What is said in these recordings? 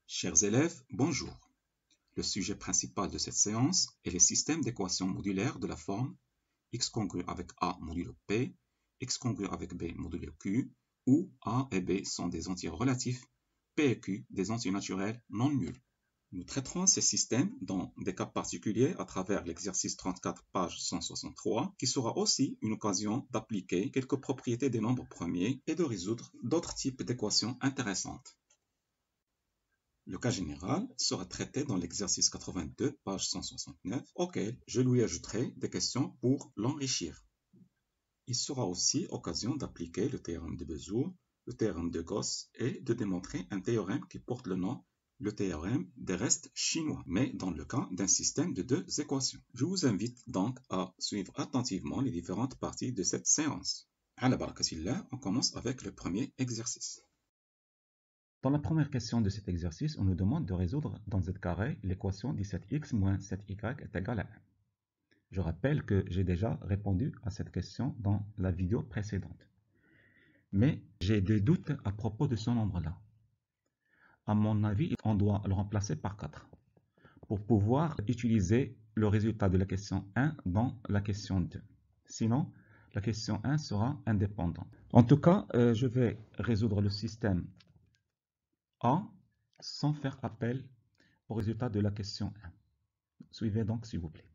Chers élèves, bonjour. Le sujet principal de cette séance est les systèmes d'équations modulaires de la forme x congru avec a modulo p, x congru avec b modulo q, où a et b sont des entiers relatifs, p et q des entiers naturels non nuls. Nous traiterons ces systèmes dans des cas particuliers à travers l'exercice 34, page 163, qui sera aussi une occasion d'appliquer quelques propriétés des nombres premiers et de résoudre d'autres types d'équations intéressantes. Le cas général sera traité dans l'exercice 82, page 169, auquel je lui ajouterai des questions pour l'enrichir. Il sera aussi occasion d'appliquer le théorème de Bézout, le théorème de Gauss et de démontrer un théorème qui porte le nom le théorème des restes chinois, mais dans le cas d'un système de deux équations. Je vous invite donc à suivre attentivement les différentes parties de cette séance. Ala barakatillah, on commence avec le premier exercice. Dans la première question de cet exercice, on nous demande de résoudre dans z carré l'équation 17x moins 7y est égal à 1. Je rappelle que j'ai déjà répondu à cette question dans la vidéo précédente. Mais j'ai des doutes à propos de ce nombre-là. À mon avis, on doit le remplacer par 4 pour pouvoir utiliser le résultat de la question 1 dans la question 2. Sinon, la question 1 sera indépendante. En tout cas, je vais résoudre le système A sans faire appel au résultat de la question 1. Suivez donc, s'il vous plaît.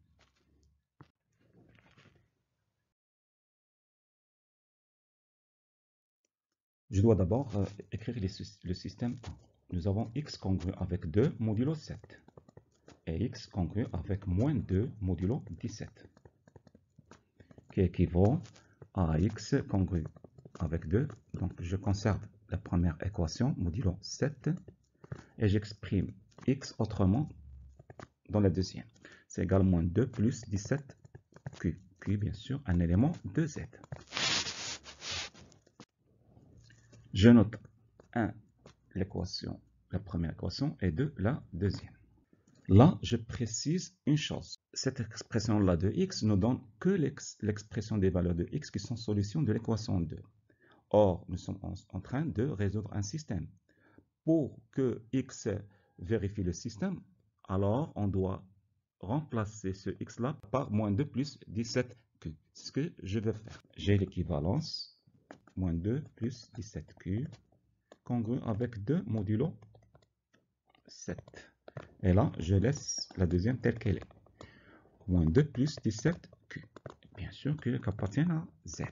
Je dois d'abord écrire le système A. Nous avons x congru avec 2 modulo 7 et x congru avec moins 2 modulo 17 qui équivaut à x congru avec 2. Donc je conserve la première équation modulo 7 et j'exprime x autrement dans la deuxième. C'est égal à moins 2 plus 17q. Q, bien sûr, un élément de z. Je note 1, l'équation, la première équation, et 2, la deuxième. Là, je précise une chose. Cette expression-là de x ne donne que l'expression des valeurs de x qui sont solutions de l'équation 2. Or, nous sommes en train de résoudre un système. Pour que x vérifie le système, alors on doit remplacer ce x-là par moins 2 plus 17q. C'est ce que je vais faire. J'ai l'équivalence moins 2 plus 17q congru avec 2 modulo 7. Et là, je laisse la deuxième telle qu'elle est. Moins 2 plus 17q. Bien sûr que appartient à z.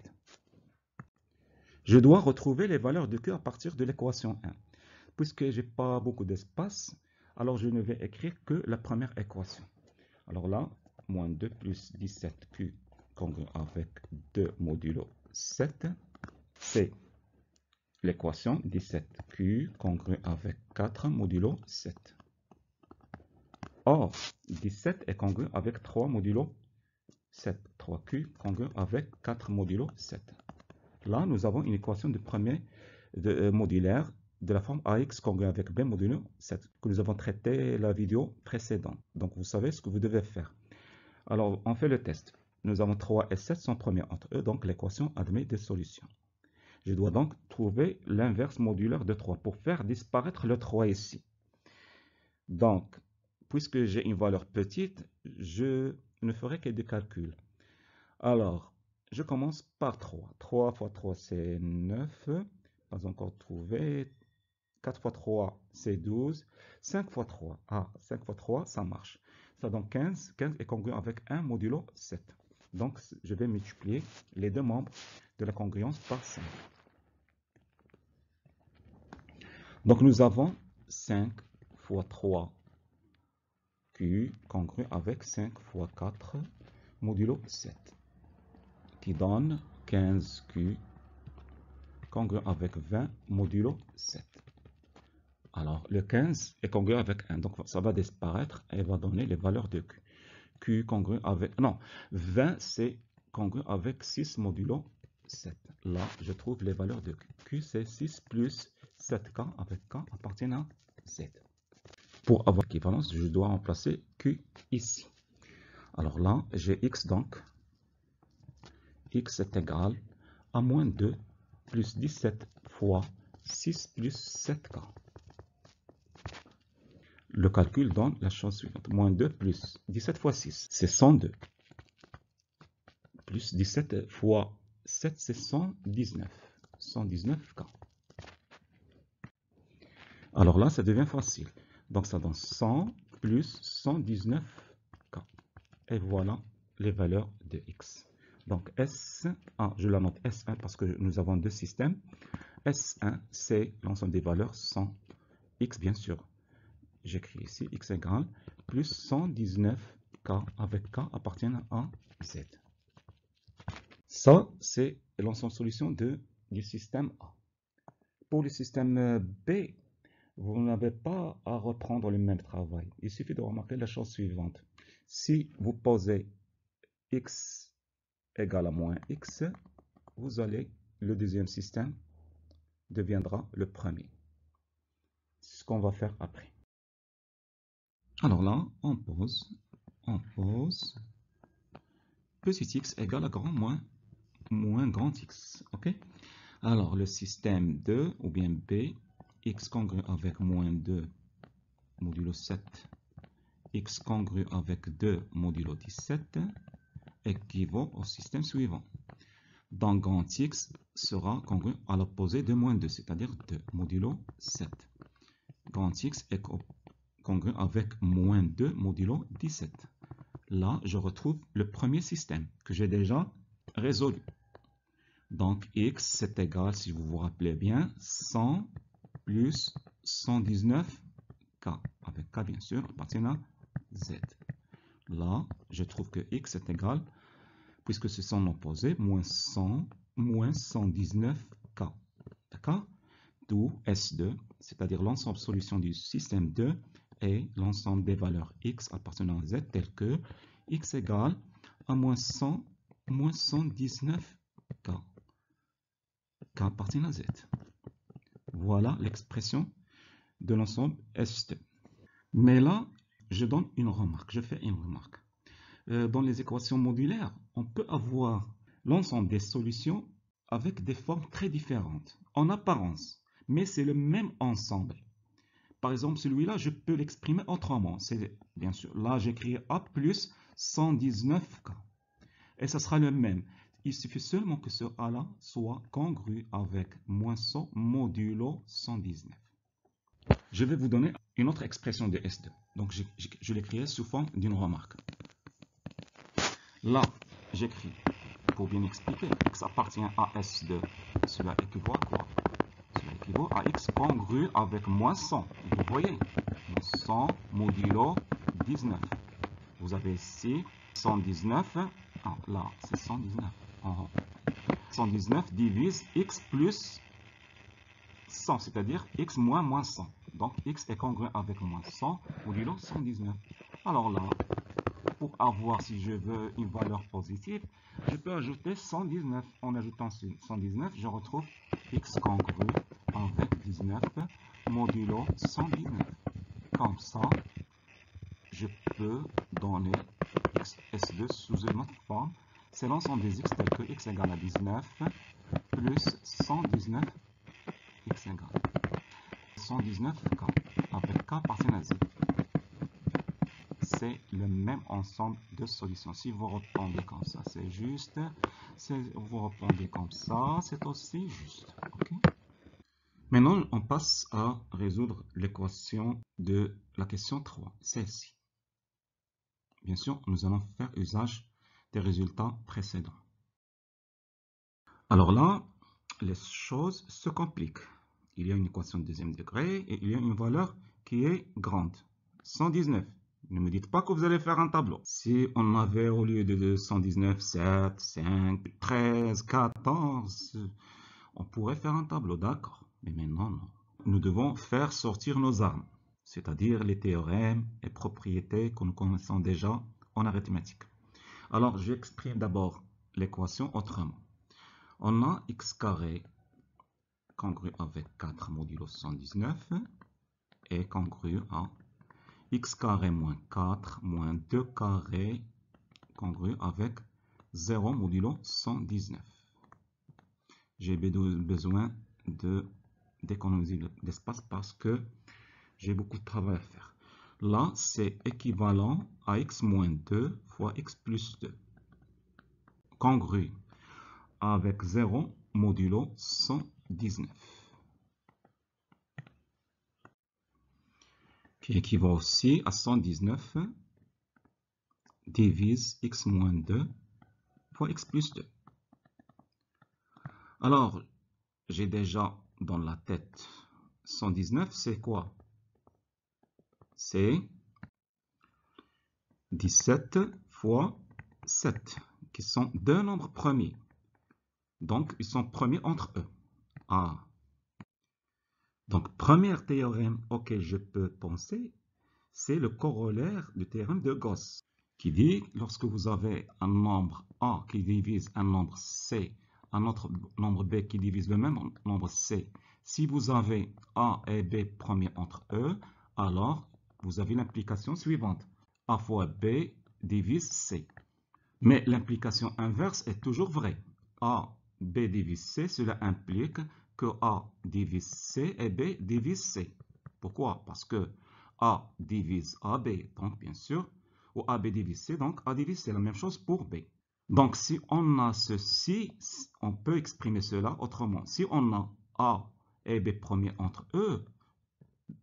Je dois retrouver les valeurs de q à partir de l'équation 1. Puisque je n'ai pas beaucoup d'espace, alors je ne vais écrire que la première équation. Alors là, moins 2 plus 17q congru avec 2 modulo 7, c'est l'équation 17q congru avec 4 modulo 7. Or, 17 est congru avec 3 modulo 7. 3q congru avec 4 modulo 7. Là, nous avons une équation de premier modulaire de la forme ax congru avec b modulo 7 que nous avons traité la vidéo précédente. Donc, vous savez ce que vous devez faire. Alors, on fait le test. Nous avons 3 et 7 sont premiers entre eux, donc l'équation admet des solutions. Je dois donc trouver l'inverse modulaire de 3 pour faire disparaître le 3 ici. Donc, puisque j'ai une valeur petite, je ne ferai que des calculs. Alors, je commence par 3. 3 fois 3, c'est 9. Pas encore trouvé. 4 fois 3, c'est 12. 5 fois 3. Ah, 5 fois 3, ça marche. Ça donne 15. 15 est congruent avec 1 modulo 7. Donc, je vais multiplier les deux membres de la congruence par 5. Donc, nous avons 5 fois 3 q congru avec 5 fois 4 modulo 7 qui donne 15q congru avec 20 modulo 7. Alors, le 15 est congru avec 1, donc ça va disparaître et va donner les valeurs de q. Q congru avec... Non, 20 c'est congru avec 6 modulo 7. Là, je trouve les valeurs de q. Q c'est 6 plus 7k avec k appartient à z. Pour avoir l'équivalence, je dois remplacer q ici. Alors là, j'ai x donc. X est égal à moins 2 plus 17 fois 6 plus 7k. le calcul donne la chose suivante. Moins 2 plus 17 fois 6, c'est 102. Plus 17 fois 7, c'est 119. 119K. Alors là, ça devient facile. Donc ça donne 100 plus 119K. Et voilà les valeurs de X. Donc S1, je la note S1 parce que nous avons deux systèmes. S1, c'est l'ensemble des valeurs sans X, bien sûr. J'écris ici X égale plus 119K avec K appartiennent à Z. Ça, c'est l'ensemble solution du système A. Pour le système B, vous n'avez pas à reprendre le même travail. Il suffit de remarquer la chose suivante. Si vous posez X égale à moins X, le deuxième système deviendra le premier. C'est ce qu'on va faire après. Alors là, on pose petit x égale à grand moins grand x. Ok. Alors le système 2 ou bien B, x congru avec moins 2 modulo 7, x congru avec 2 modulo 17 équivaut au système suivant. Donc grand x sera congru à l'opposé de moins 2, c'est-à-dire 2 modulo 7. Grand x est congru avec moins 2 modulo 17. Là, je retrouve le premier système que j'ai déjà résolu. Donc, x, c'est égal, si vous vous rappelez bien, 100 plus 119k, avec k, bien sûr, appartient à z. Là, je trouve que x est égal, puisque c'est son opposé, moins 100 moins 119k. D'accord? D'où S2, c'est-à-dire l'ensemble solution du système 2 et l'ensemble des valeurs x appartenant à z, telles que x égale à moins 100 moins 119k. K appartient à z. Voilà l'expression de l'ensemble S2. Mais là, je donne une remarque, je fais une remarque. Dans les équations modulaires, on peut avoir l'ensemble des solutions avec des formes très différentes, en apparence, mais c'est le même ensemble. Par exemple, celui-là, je peux l'exprimer autrement. C'est bien sûr, là, j'écris A plus 119K. Et ça sera le même. Il suffit seulement que ce A-là soit congru avec moins 100 modulo 119. Je vais vous donner une autre expression de S2. Donc, je l'écrirai sous forme d'une remarque. Là, j'écris, pour bien expliquer, x appartient à S2. Cela équivaut à quoi? Cela équivaut à x congru avec moins 100. Vous voyez, moins 100 modulo 19. Vous avez ici 119. Ah, là, c'est 119. 119 divise x plus 100, c'est-à-dire x moins 100. Donc, x est congru avec moins 100 modulo 119. Alors là, pour avoir, si je veux, une valeur positive, je peux ajouter 119. En ajoutant 119, je retrouve x congru avec 19 modulo 119. Comme ça, je peux donner S2 sous une autre forme. C'est l'ensemble des x tel que x égale à 19 plus 119 x égale 119k avec k appartient à z. C'est le même ensemble de solutions. Si vous répondez comme ça, c'est juste. Si vous répondez comme ça, c'est aussi juste. Okay? Maintenant, on passe à résoudre l'équation de la question 3, celle-ci. Bien sûr, nous allons faire usage des résultats précédents. Alors là, les choses se compliquent. Il y a une équation de deuxième degré et il y a une valeur qui est grande, 119. Ne me dites pas que vous allez faire un tableau. Si on avait au lieu de 119, 7, 5, 13, 14, on pourrait faire un tableau, d'accord. Mais maintenant, non. Nous devons faire sortir nos armes, c'est-à-dire les théorèmes et propriétés que nous connaissons déjà en arithmétique. Alors, j'exprime d'abord l'équation autrement. On a x carré congru avec 4 modulo 119 et congru à x carré moins 4 moins 2 carré congru avec 0 modulo 119. J'ai besoin d'économiser l'espace parce que j'ai beaucoup de travail à faire. Là, c'est équivalent à x moins 2 fois x plus 2. Congru avec 0 modulo 119. Qui équivaut aussi à 119 divise x moins 2 fois x plus 2. Alors, j'ai déjà dans la tête 119, c'est quoi? C'est 17 fois 7, qui sont deux nombres premiers. Donc, ils sont premiers entre eux. Ah. Donc, premier théorème auquel je peux penser, c'est le corollaire du théorème de Gauss, qui dit, lorsque vous avez un nombre A qui divise un nombre C, un autre nombre B qui divise le même nombre C, si vous avez A et B premiers entre eux, alors vous avez l'implication suivante. A fois B divise C. Mais l'implication inverse est toujours vraie. A, B divise C, cela implique que A divise C et B divise C. Pourquoi? Parce que A divise AB, donc bien sûr, ou AB divise C, donc A divise C, la même chose pour B. Donc si on a ceci, on peut exprimer cela autrement. Si on a A et B premiers entre eux,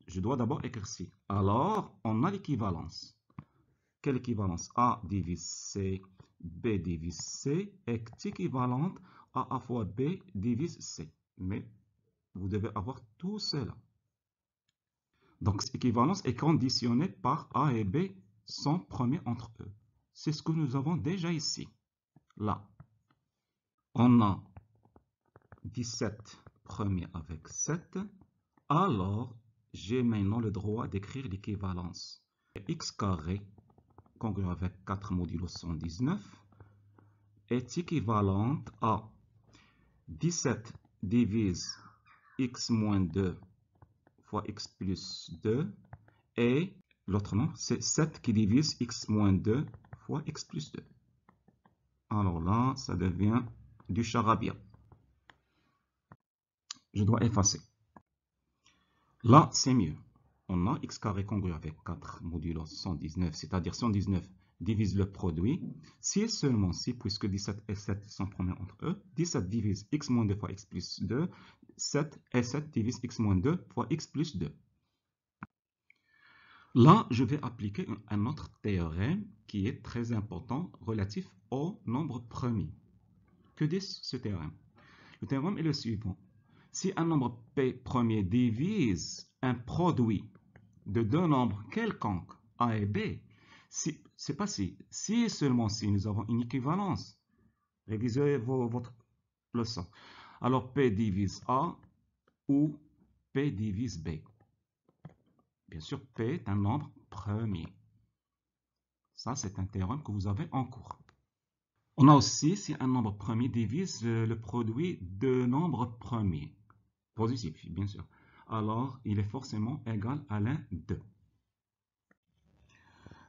je dois d'abord écrire ci. Alors, on a l'équivalence. Quelle équivalence? A divise C, B divise C est équivalente à A fois B divise C. Mais vous devez avoir tout cela. Donc, cette équivalence est conditionnée par A et B sont premiers entre eux. C'est ce que nous avons déjà ici. Là, on a 17 premiers avec 7. Alors, j'ai maintenant le droit d'écrire l'équivalence. X carré congru avec 4 modulo 119 est équivalente à 17 divise x moins 2 fois x plus 2 et l'autre nom c'est 7 qui divise x moins 2 fois x plus 2. Alors là, ça devient du charabia. Je dois effacer. Là, c'est mieux. On a x carré congru avec 4 modulo 119, c'est-à-dire 119 divise le produit. Si et seulement si, puisque 17 et 7 sont premiers entre eux, 17 divise x moins 2 fois x plus 2, 7 et 7 divise x moins 2 fois x plus 2. Là, je vais appliquer un autre théorème qui est très important relatif au nombre premier. Que dit ce théorème? Le théorème est le suivant. Si un nombre P premier divise un produit de deux nombres quelconques, A et B, c'est pas si et seulement si nous avons une équivalence. Révisez votre leçon. Alors P divise A ou P divise B. Bien sûr, P est un nombre premier. Ça, c'est un théorème que vous avez en cours. On a aussi si un nombre premier divise le produit de nombres premiers. Positif, bien sûr. Alors, il est forcément égal à l'un d'eux.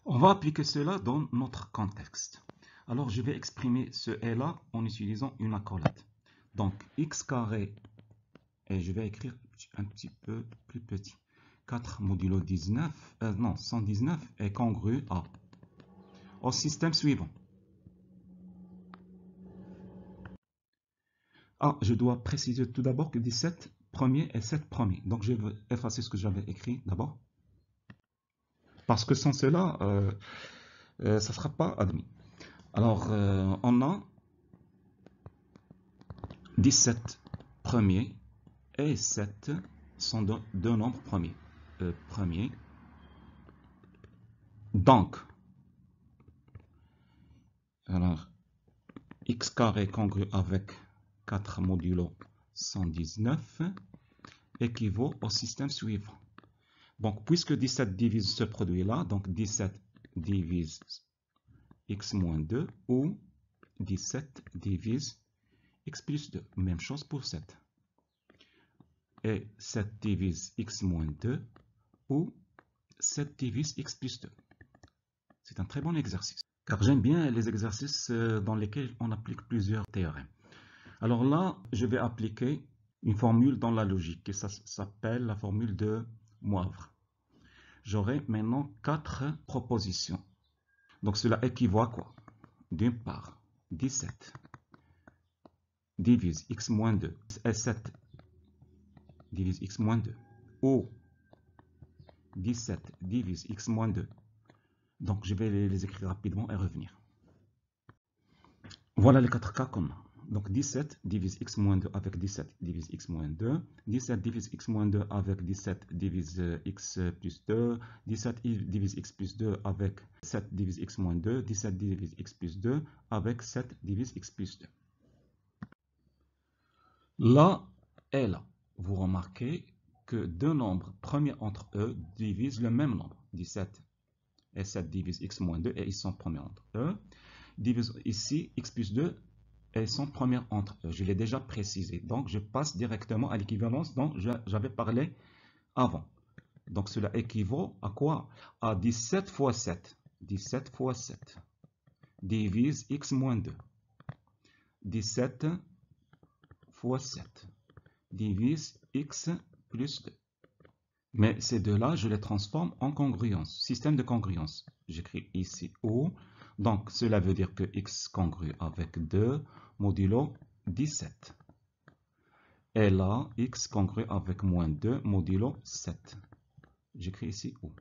On va appliquer cela dans notre contexte. Alors, je vais exprimer ce est-là en utilisant une accolade. Donc, x carré, et je vais écrire un petit peu plus petit. 4 modulo 119 est congru à au système suivant. Ah, je dois préciser tout d'abord que 17 premiers et 7 premiers. Donc, je vais effacer ce que j'avais écrit d'abord. Parce que sans cela, ça ne sera pas admis. Alors, on a 17 premiers et 7 sont deux nombres premiers. Donc, alors, x carré congru avec 4 modulo 119 équivaut au système suivant. Donc, puisque 17 divise ce produit-là, donc 17 divise x moins 2 ou 17 divise x plus 2. Même chose pour 7. Et 7 divise x moins 2 ou 7 divise x plus 2. C'est un très bon exercice. Car j'aime bien les exercices dans lesquels on applique plusieurs théorèmes. Alors là, je vais appliquer une formule dans la logique et ça s'appelle la formule de Moivre. j'aurai maintenant 4 propositions. Donc cela équivaut à quoi? D'une part, 17 divise x moins 2 et 7 divise x moins 2 ou 17 divise x moins 2. Donc je vais les écrire rapidement et revenir. Voilà les 4 cas qu'on a. Donc 17 divise x moins 2 avec 17 divise x moins 2. 17 divise x moins 2 avec 17 divise x plus 2. 17 divise x plus 2 avec 7 divise x moins 2. 17 divise x plus 2 avec 7 divise x plus 2. Là et là, vous remarquez que deux nombres premiers entre eux divisent le même nombre. 17 et 7 divise x moins 2 et ils sont premiers entre eux. Divise ici x plus 2 et ils sont premiers entre eux. Je l'ai déjà précisé. Donc je passe directement à l'équivalence dont j'avais parlé avant. Donc cela équivaut à quoi? À 17 fois 7. 17 fois 7 divise x moins 2. 17 fois 7 divise x plus 2. Mais ces deux-là, je les transforme en congruence, système de congruence. J'écris ici O. Donc, cela veut dire que x congrue avec 2 modulo 17. Et là, x congrue avec moins 2 modulo 7. J'écris ici O.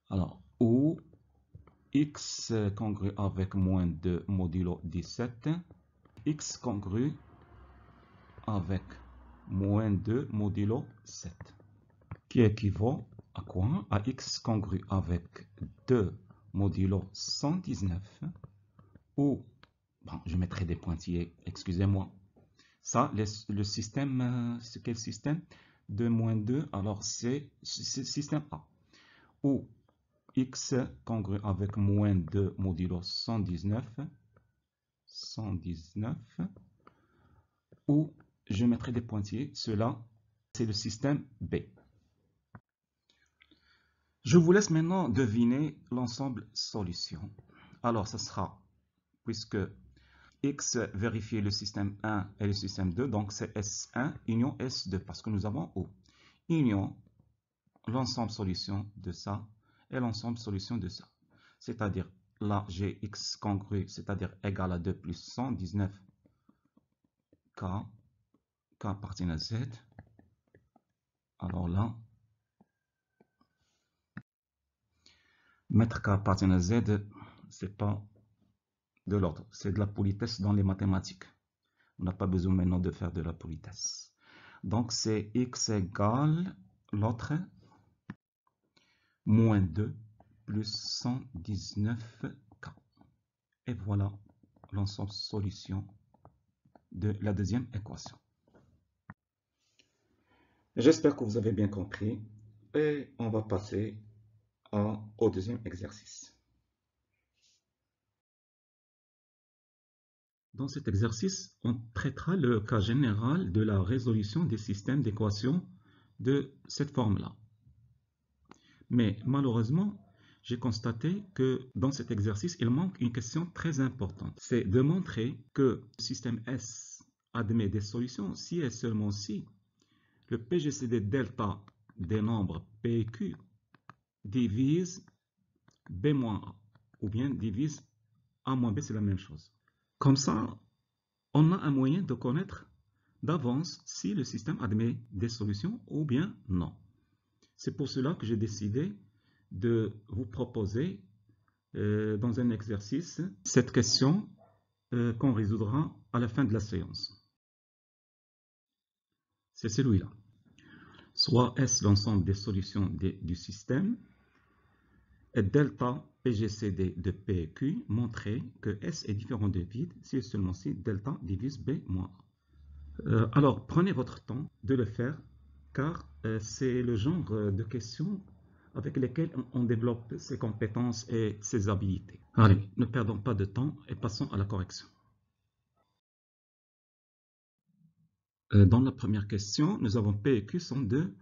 Alors, O, x congrue avec moins 2 modulo 17. X congrue avec moins 2 modulo 7. Qui équivaut à quoi? À x congrue avec 2 modulo 119 ou, bon, je mettrai des pointillés, excusez-moi. Ça, le système, c'est quel système? De moins 2, alors c'est système A. Ou x congrue avec moins 2 modulo 119, ou je mettrai des pointillés, cela, c'est le système B. Je vous laisse maintenant deviner l'ensemble solution. Alors, ce sera, puisque x vérifie le système 1 et le système 2, donc c'est S1 union S2, parce que nous avons O. Union l'ensemble solution de ça et l'ensemble solution de ça. C'est-à-dire, là, j'ai x congru, c'est-à-dire égal à 2 plus 119 k appartient à z. Alors là, mettre k appartient à z, c'est pas de l'ordre, c'est de la politesse dans les mathématiques. On n'a pas besoin maintenant de faire de la politesse. Donc c'est x égale l'autre moins 2 plus 119k. Et voilà l'ensemble solution de la deuxième équation. J'espère que vous avez bien compris et on va passer au deuxième exercice. Dans cet exercice, on traitera le cas général de la résolution des systèmes d'équations de cette forme-là. Mais malheureusement, j'ai constaté que dans cet exercice, il manque une question très importante. C'est de montrer que le système S admet des solutions si et seulement si le PGCD delta des nombres P et Q divise B moins A, ou bien divise A moins B, c'est la même chose. Comme ça, on a un moyen de connaître d'avance si le système admet des solutions ou bien non. C'est pour cela que j'ai décidé de vous proposer dans un exercice cette question qu'on résoudra à la fin de la séance. C'est celui-là. Soit S l'ensemble des solutions du système et delta PGCD de P et Q montrer que S est différent de vide si et seulement si delta divise B moins A. Alors prenez votre temps de le faire car c'est le genre de questions avec lesquelles on développe ses compétences et ses habilités. Allez, ne perdons pas de temps et passons à la correction. Dans la première question, nous avons P et Q sont deux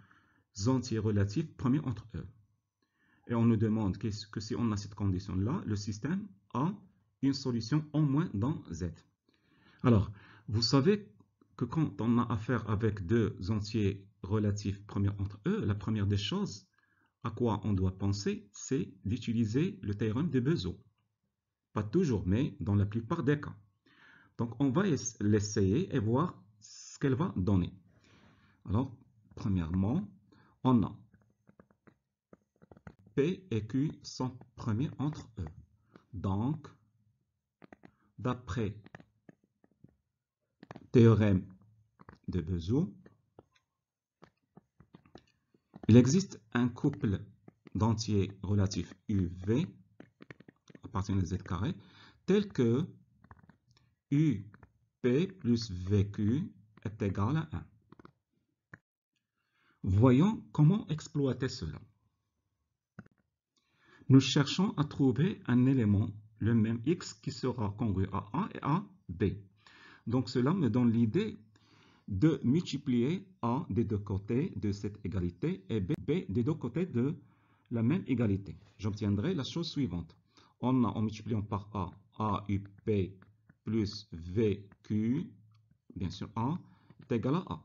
entiers relatifs premiers entre eux. Et on nous demande que si on a cette condition-là, le système a une solution en moins dans Z. Alors, vous savez que quand on a affaire avec deux entiers relatifs premiers entre eux, la première des choses, à quoi on doit penser, c'est d'utiliser le théorème de Bezout. Pas toujours, mais dans la plupart des cas. Donc, on va l'essayer et voir ce qu'elle va donner. Alors, premièrement, on a P et Q sont premiers entre eux. Donc, d'après théorème de Bezout, il existe un couple d'entiers relatifs UV appartenant à Z carré tel que UP plus VQ est égal à 1. Voyons comment exploiter cela. Nous cherchons à trouver un élément, le même X, qui sera congru à A et à B. Donc cela me donne l'idée de multiplier A des deux côtés de cette égalité et B des deux côtés de la même égalité. J'obtiendrai la chose suivante. On a, en multipliant par A, AUP plus VQ, bien sûr A, est égal à A.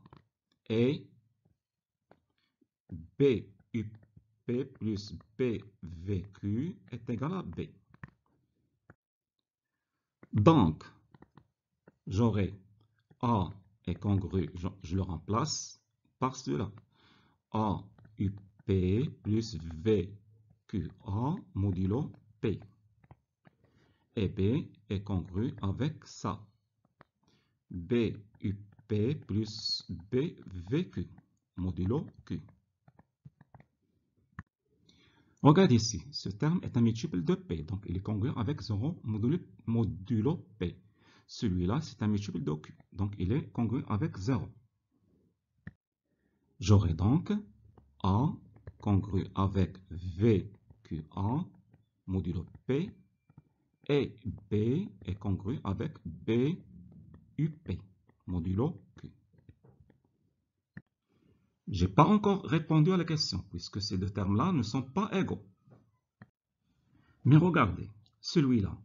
Et BUP plus BVQ est égal à B. Donc, j'aurai A est congru, je le remplace par cela. AUP plus VQA modulo P. Et B est congru avec ça. BUP plus BVQ modulo Q. Regarde ici, ce terme est un multiple de P, donc il est congru avec 0 modulo P. Celui-là, c'est un multiple de Q, donc il est congru avec 0. J'aurai donc A congru avec VQA modulo P et B est congru avec BUP modulo Q. Je n'ai pas encore répondu à la question, puisque ces deux termes-là ne sont pas égaux. Mais regardez, celui-là,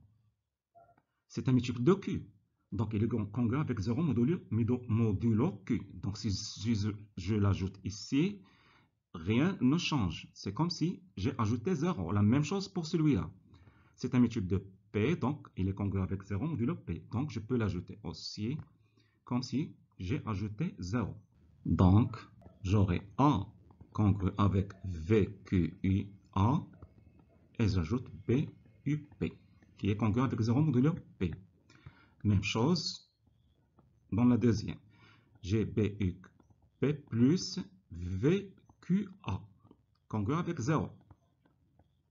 c'est un multiple de Q. Donc, il est congru avec 0 modulo Q. Donc, si je l'ajoute ici, rien ne change. C'est comme si j'ai ajouté 0. La même chose pour celui-là. C'est un multiple de P, donc il est congru avec 0 modulo P. Donc, je peux l'ajouter aussi comme si j'ai ajouté 0. Donc, j'aurai A congru avec VQA et j'ajoute BUP qui est congru avec 0 modulo P. Même chose dans la deuxième. J'ai BUP plus VQA congru avec 0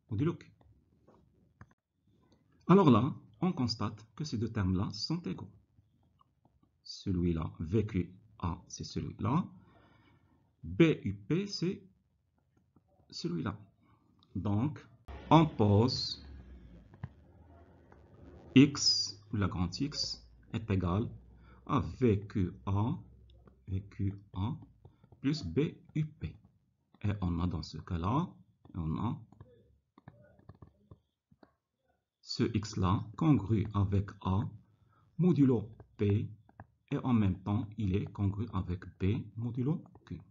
modulo Q. Alors là, on constate que ces deux termes-là sont égaux. Celui-là, VQA, c'est celui-là. BUP, c'est celui-là. Donc, on pose X, la grande X, est égal à VQA plus BUP. Et on a dans ce cas-là, on a ce X-là congru avec A modulo P et en même temps, il est congru avec B modulo Q.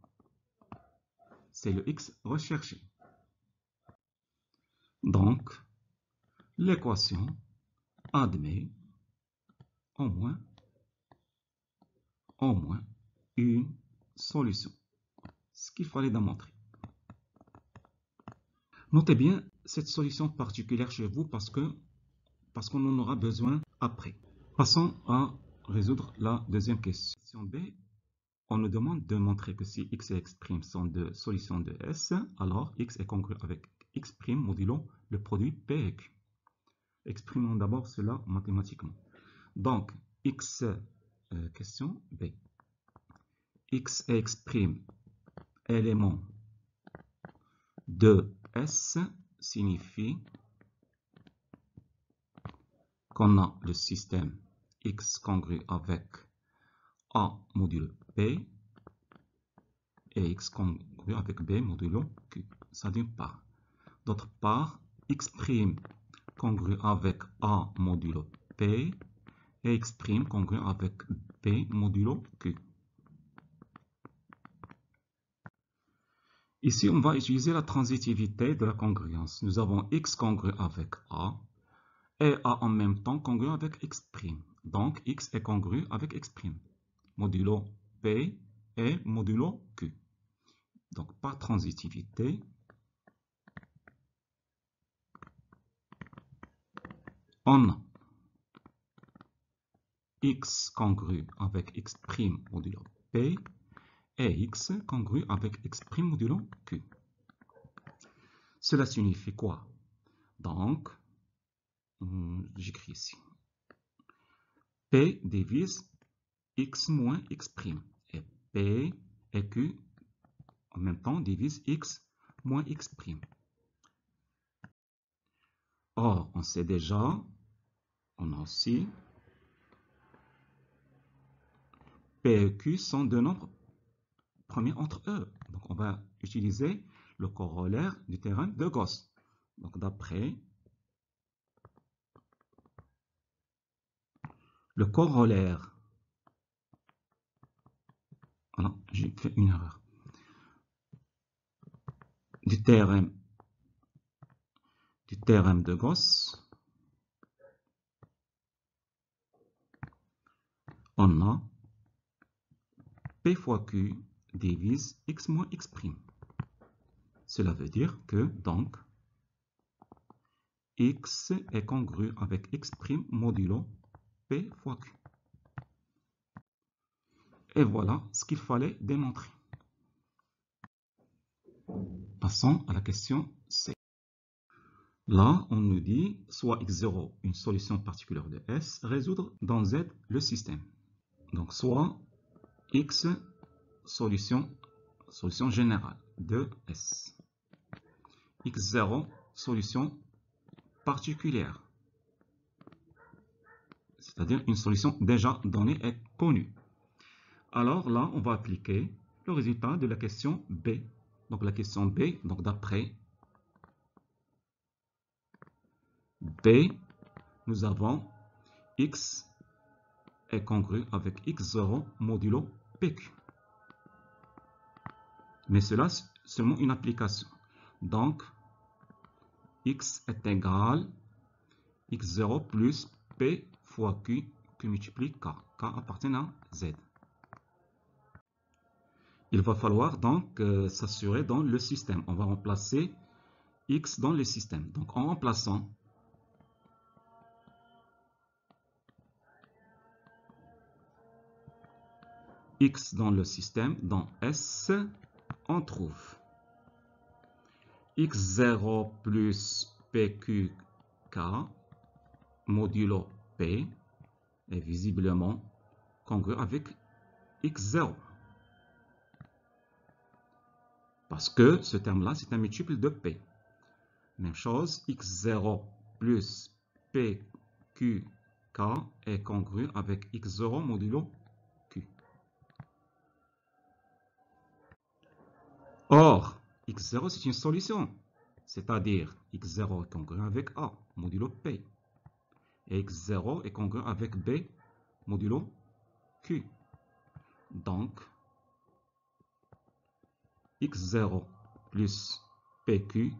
C'est le X recherché. Donc, l'équation admet au moins une solution. Ce qu'il fallait démontrer. Notez bien cette solution particulière chez vous parce qu'on en aura besoin après. Passons à résoudre la deuxième question. Question B, on nous demande de montrer que si x et x' sont deux solutions de S, alors x est congru avec x' modulo le produit P et Q. Exprimons d'abord cela mathématiquement. Donc, x, question B. X et x' éléments de S signifie qu'on a le système X congru avec A modulo P et X congru avec B modulo Q. Ça d'une part. D'autre part, X' congru avec A modulo P et X' congru avec B modulo Q. Ici, on va utiliser la transitivité de la congruence. Nous avons x congru avec a et a en même temps congru avec x'. Donc, x est congru avec x', modulo p et modulo q. Donc, par transitivité, on a x congru avec x' modulo p et x congru avec x' modulo q. Cela signifie quoi? Donc, j'écris ici. P divise x moins x'. Et P et Q en même temps divise x moins x'. Or, on sait déjà, on a aussi P et Q sont deux nombres premiers entre eux. Donc, on va utiliser le corollaire du théorème de Gauss. Donc, d'après le corollaire, voilà, j'ai fait une erreur, du théorème de Gauss, on a P fois Q divise x moins x'. Cela veut dire que, donc, x est congru avec x' modulo P fois Q. Et voilà ce qu'il fallait démontrer. Passons à la question C. Là, on nous dit, soit x0, une solution particulière de S, résoudre dans Z le système. Donc, soit x, solution générale de S. x0, solution particulière. C'est-à-dire une solution déjà donnée et connue. Alors là, on va appliquer le résultat de la question B. Donc la question B, donc d'après B, nous avons x est congru avec x0 modulo PQ. Mais cela, seulement une application. Donc, x est égal x0 plus P fois Q qui multiplie K. K appartient à Z. Il va falloir donc s'assurer dans le système. On va remplacer x dans le système. Donc en remplaçant x dans le système, dans S, on trouve x0 plus PQK modulo P est visiblement congru avec x0. Parce que ce terme-là, c'est un multiple de P. Même chose, x0 plus PQK est congru avec x0 modulo Q. Or, x0 c'est une solution, c'est-à-dire x0 est congru avec A modulo P et x0 est congru avec B modulo Q. Donc, x0 plus PQ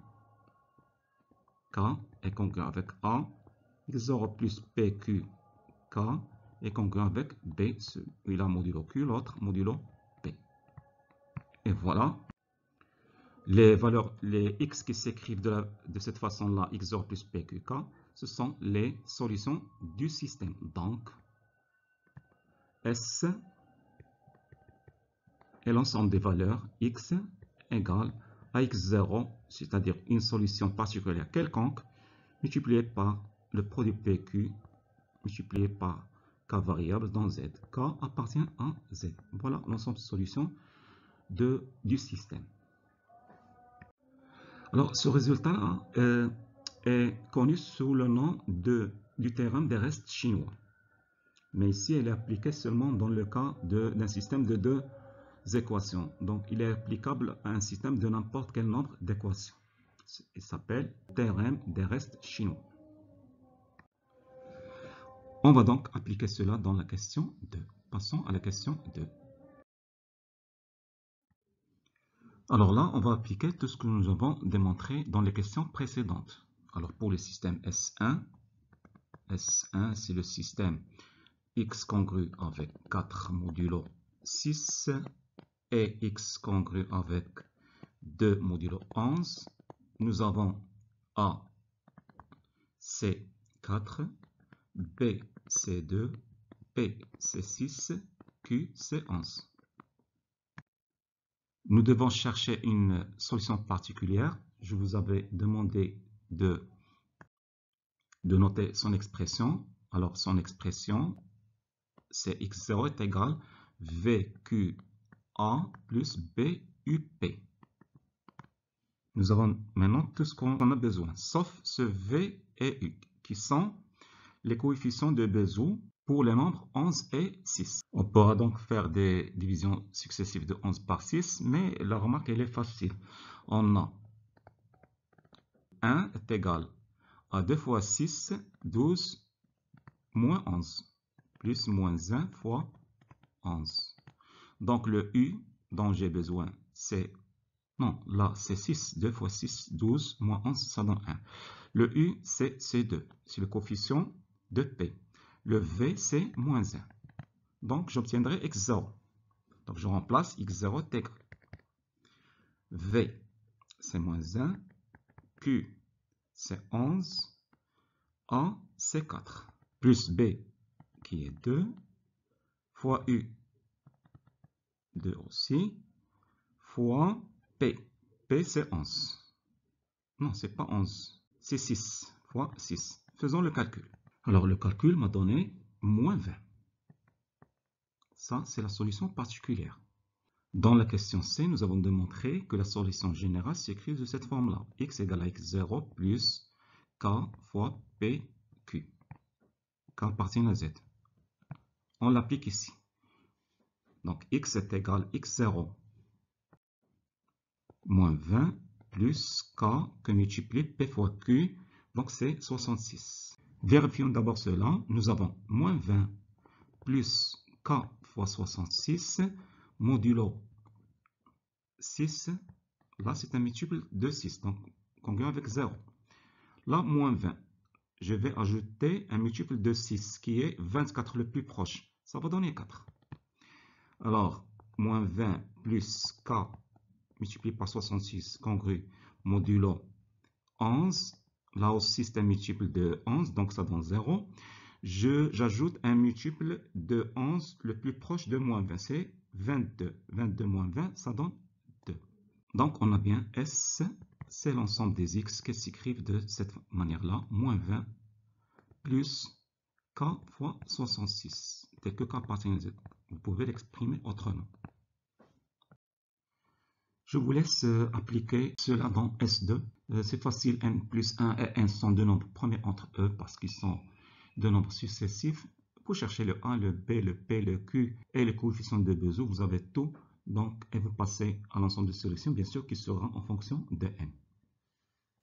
K est congru avec A, x0 plus PQ K est congru avec B, celui-là modulo Q, l'autre modulo P. Et voilà. Les valeurs, les x qui s'écrivent de cette façon-là, x0 plus PQK, ce sont les solutions du système. Donc, S est l'ensemble des valeurs x égale à x0, c'est-à-dire une solution particulière quelconque, multipliée par le produit PQ, multiplié par K variable dans Z. K appartient à Z. Voilà l'ensemble de solutions du système. Alors, ce résultat est connu sous le nom du théorème des restes chinois. Mais ici, il est appliqué seulement dans le cas d'un système de deux équations. Donc, il est applicable à un système de n'importe quel nombre d'équations. Il s'appelle théorème des restes chinois. On va donc appliquer cela dans la question 2. Passons à la question 2. Alors là, on va appliquer tout ce que nous avons démontré dans les questions précédentes. Alors pour le système S1, c'est le système x congru avec 4 modulo 6 et x congru avec 2 modulo 11. Nous avons A, c'est 4, B, c'est 2, P, c'est 6, Q, c'est 11. Nous devons chercher une solution particulière. Je vous avais demandé de noter son expression. Alors, son expression, c'est x0 est égal VQA plus BUP. Nous avons maintenant tout ce qu'on a besoin, sauf ce V et U, qui sont les coefficients de Bézout pour les nombres 11 et 6. On pourra donc faire des divisions successives de 11 par 6, mais la remarque, elle est facile. On a 1 est égal à 2 fois 6, 12, moins 11, plus moins 1 fois 11. Donc le U dont j'ai besoin, c'est... Non, là, c'est 6. 2 fois 6, 12, moins 11, ça donne 1. Le U, c'est C2. C'est le coefficient de P. Le V, c'est moins 1. Donc, j'obtiendrai x0. Donc, je remplace x0 est égal. V, c'est moins 1. Q, c'est 11. A, c'est 4. Plus B, qui est 2. Fois U, 2 aussi. Fois P. P, c'est 11. Non, c'est pas 11. C'est 6 fois 6. Faisons le calcul. Alors, le calcul m'a donné moins 20. Ça, c'est la solution particulière. Dans la question C, nous avons démontré que la solution générale s'écrit de cette forme-là. X égale à x0 plus K fois PQ. K appartient à Z. On l'applique ici. Donc, X est égal à x0 moins 20 plus K que multiplie P fois Q. Donc, c'est 66. Vérifions d'abord cela. Nous avons moins 20 plus K fois 66 modulo 6. Là, c'est un multiple de 6, donc congruent avec 0. Là, moins 20. Je vais ajouter un multiple de 6, qui est 24 le plus proche. Ça va donner 4. Alors, moins 20 plus K multiplié par 66, congru modulo 11. Là aussi, c'est un multiple de 11, donc ça donne 0. J'ajoute un multiple de 11 le plus proche de moins 20, c'est 22. 22 moins 20, ça donne 2. Donc, on a bien S, c'est l'ensemble des X qui s'écrivent de cette manière-là, moins 20 plus K fois 66. Tel que K appartient à Z. Vous pouvez l'exprimer autrement. Je vous laisse appliquer cela dans S2. C'est facile, n plus 1 et n sont deux nombres premiers entre eux parce qu'ils sont deux nombres successifs. Pour chercher le A, le B, le P, le Q et le coefficient de Bézout, vous avez tout. Donc, et vous passez à l'ensemble de solutions, bien sûr, qui sera en fonction de n.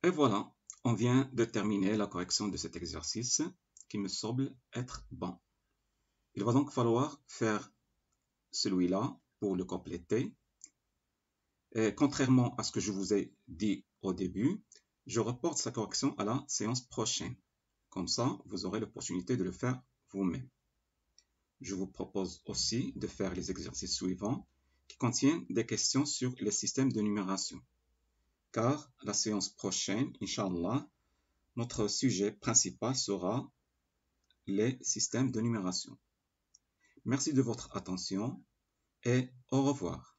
Et voilà, on vient de terminer la correction de cet exercice qui me semble être bon. Il va donc falloir faire celui-là pour le compléter. Et contrairement à ce que je vous ai dit au début, je reporte sa correction à la séance prochaine. Comme ça, vous aurez l'opportunité de le faire vous-même. Je vous propose aussi de faire les exercices suivants qui contiennent des questions sur les systèmes de numération. Car la séance prochaine, Inch'Allah, notre sujet principal sera les systèmes de numération. Merci de votre attention et au revoir.